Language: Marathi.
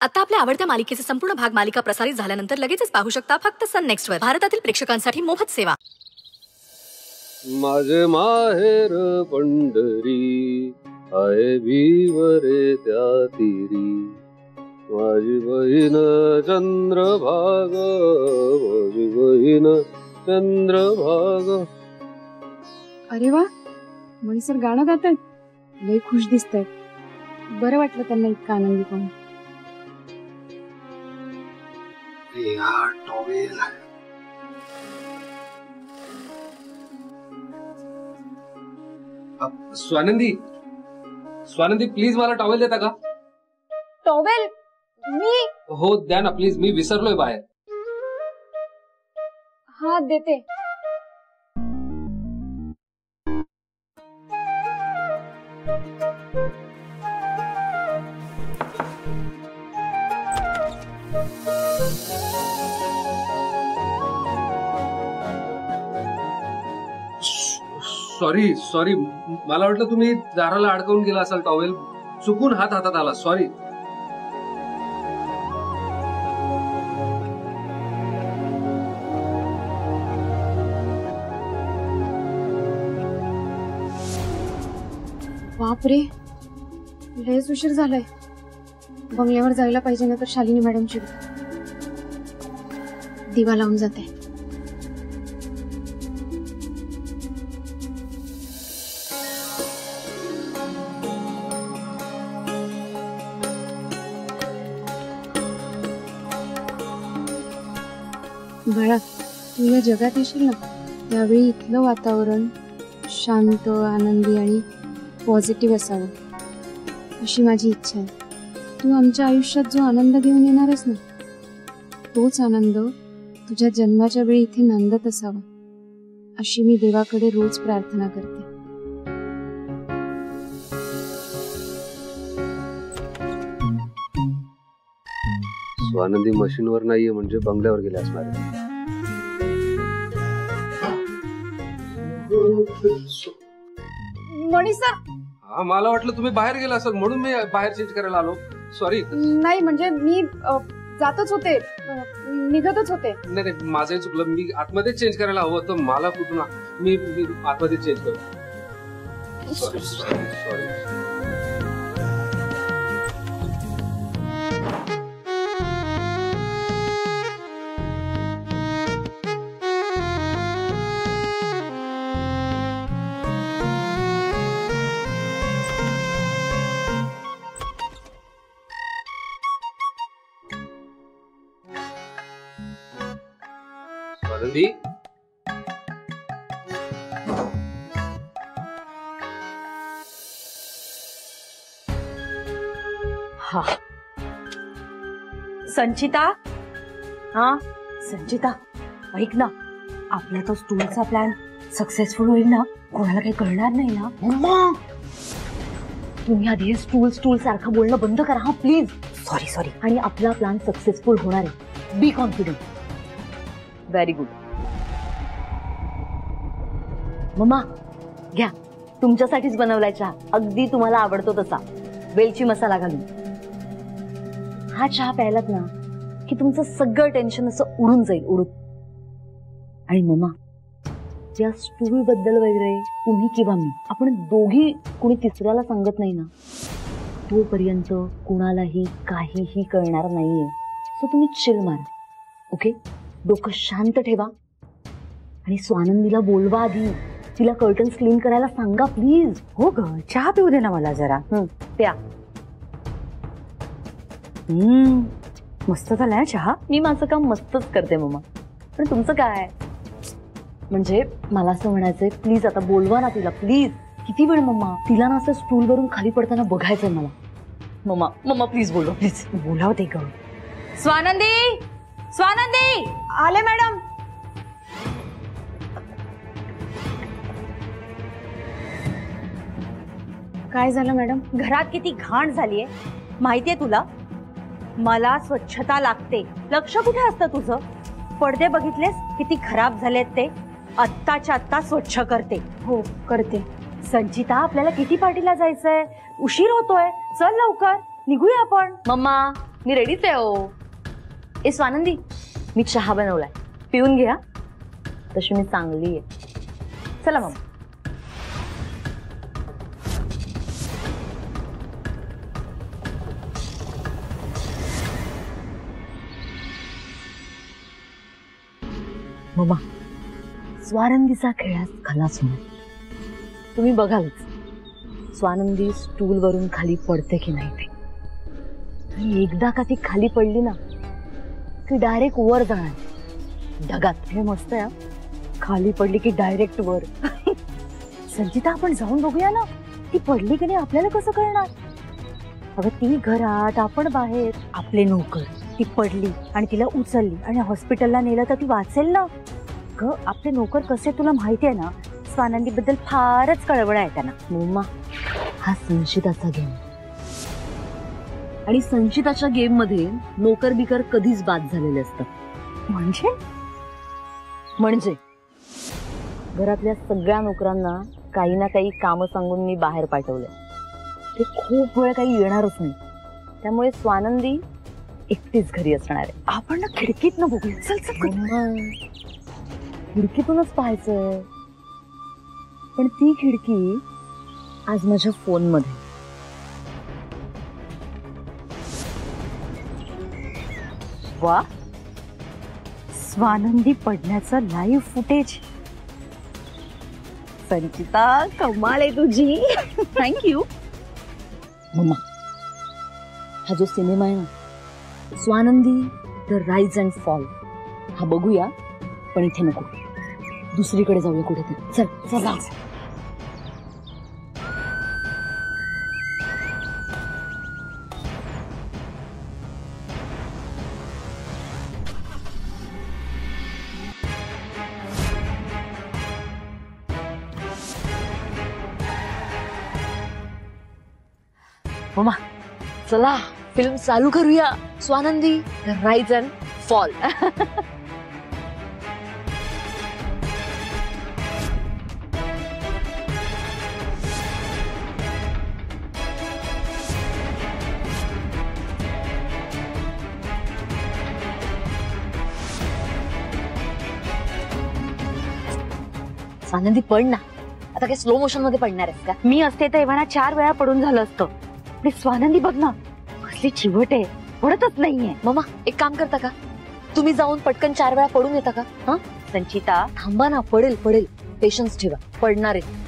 आता आपल्या आवडत्या मालिकेचे संपूर्ण भाग मालिका प्रसारित झाल्यानंतर लगेचच पाहू शकता फक्त सन नेक्स्ट वर. भारतातील प्रेक्षकांसाठी मोफत सेवा. माझे माहेर पंढरी आहे भीवरे त्या तीरी, माझी बहीण चंद्रभाग, माझी बहीण चंद्रभाग. अरे वा, मणी सर गाणं गातात, लय खुश दिसतात. बरं वाटलं त्यांना इतका आनंदी पाहून. स्वानंदी, स्वानंदी प्लीज मला टॉवेल देता का? टॉवेल? मी? हो द्या ना प्लीज, मी विसरलोय बाहेर. हा देते. सॉरी सॉरी, मला वाटलं तुम्ही दाराला अडकवून गेला असाल टॉवेल, चुकून हातात आला. सॉरी. बापरे, लयच उशीर झालाय. बंगल्यावर जायला पाहिजे ना तर शालिनी मॅडमची. दिवा लावून जाते. बाळा, तू या जगात येशील ना, त्यावेळी इथलं वातावरण शांत, आनंदी आणि पॉझिटिव्ह असावं अशी माझी इच्छा आहे. तू आमच्या आयुष्यात जो आनंद घेऊन येणार आहेस ना, तोच आनंद तुझ्या जन्माच्या वेळी इथे नांदत असावा अशी मी देवाकडे रोज प्रार्थना करते. स्वानंदी मशीनवर नाहीये म्हणजे बंगल्यावर गेले असणार. मणी सर, हा मला वाटलं तुम्ही बाहेर गेला असाल म्हणून मी बाहेर चेंज करायला आलो. सॉरी. नाही म्हणजे मी जातच होते, निघतच होते. नाही नाही, माझंही चुकलं. मी आतमध्ये चेंज करायला हवं होतं. मला कुठून मी आतमध्ये चेंज करतो. Sorry sorry. स्वानंदी, हा संचिता. हा संचिता, ऐक ना, आपला तो स्टूलचा प्लॅन सक्सेसफुल होईल ना? कोणाला काही कळणार नाही ना? मम्मा, तुम्ही आधी स्टूल स्टूल सारखं बोलणं बंद करा हा प्लीज. Sorry sorry. आणि आपला प्लॅन सक्सेसफुल होणार आहे. बी कॉन्फिडंट. Very good. मम्मा घ्या, तुमच्यासाठीच बनवलाय चहा. अगदी तुम्हाला आवडतो तसा, वेलची मसाला घालून. हा चहा प्यायलात ना की तुमचं सगळं टेन्शन असं उडून जाईल, उडून. आणि मम्मा, त्या स्टूल बद्दल वगैरे तुम्ही किंवा मी, आपण दोघी कोणी तिसऱ्याला सांगत नाही ना, तोपर्यंत कुणालाही काहीही कळणार नाहीये. सो तुम्ही चिल मारा, ओके? डोकं शांत ठेवा आणि स्वानंदीला बोलवा आधी. तिला कर्टन्स क्लीन करायला सांगा प्लीज. हो ग, चहा पिऊ दे ना मला जरा. प्या. मस्त झालाय चहा. मी माझं काम मस्तच करते मम्मा, पण तुमचं काय? म्हणजे मला असं म्हणायचंय, प्लीज आता बोलवा ना तिला प्लीज. किती वेळ मम्मा, तिला ना असं स्टूलवरून खाली पडताना बघायचंय मला. मम्मा मम्मा प्लीज बोलवा, प्लीज बोलावते ग. स्वानंदी, स्वानंदी. आले मॅडम. काय झालं मॅडम? घरात किती घाण झालीये माहितीये तुला? मला स्वच्छता लागते. लक्ष कुठे असतं तुझं? पडदे बघितलेस किती खराब झालेत ते? आत्ताच्या आत्ता स्वच्छ करते. हो करते. संचिता, आपल्याला किती पार्टीला जायचंय? उशीर होतोय. चल लवकर निघूया आपण. मम्मा मी रेडीच आहे हो. ए स्वानंदी, मी चहा बनवलाय, पिऊन घ्या. तशी मी चांगली आहे. चला मग. मम्मा, स्वानंदीचा खेळास खलास होणार. तुम्ही बघालच स्वानंदी स्टूल वरून खाली पडते की नाही ते. आणि एकदा का ती खाली पडली ना की डायरेक्ट वर जाणार ढगात. हे मस्त आहे. खाली पडली की डायरेक्ट वर. संचिता, आपण जाऊन बघूया ना, ती पडली की नाही आपल्याला कसं कळणार? अगं ती घरात, आपण बाहेर. आपले नोकर, ती पडली आणि तिला उचलली आणि हॉस्पिटलला नेलं तर ती वाचेल ना ग. आपले नोकर कसे तुला माहिती आहे ना. स्वानंदी बद्दल फारच कळवळ आहे त्यांना. मम्मा, हा संचिताचा गेम आणि संचिताच्या गेम मध्ये नोकर बिकर कधीच बाद झालेले असतात. म्हणजे घरातल्या सगळ्या नोकरांना काही ना काही काम सांगून मी बाहेर पाठवले. ते खूप वेळ काही येणारच नाही. त्यामुळे स्वानंदी एकटीच घरी असणार आहे. आपण ना खिडकीत न बघूया. चल चल. खिडकीतूनच पाहायचंय. पण ती खिडकी आज माझ्या फोन मध्ये. वा, स्वानंदी पडण्याचं लाईव्ह फुटेज. संचिता, कमाल आहे तुझी. थँक्यू. मम्मा, हा जो सिनेमा आहे ना, Swanandi the rise and fall, हा बघूया. पण इथे नको, दुसरीकडे जाऊया कुठेतरी. चल चला. मम्मा, चला फिल्म चालू करूया. Swanandi the rise and fall. Swanandi, पड ना. आता काय स्लो मोशन मध्ये पडणार आहेस का? मी असते तर एव्हाना 4 वेळा पडून झालं असतं. पण स्वानंदी बघ ना, कसली चिवट आहे, पडतच नाहीये. मम्मा, एक काम करता का, तुम्ही जाऊन पटकन 4 वेळा पडून येता का? हा, संचिता, थांबा ना. पडेल पडेल, पेशन्स ठेवा. पडणार आहे.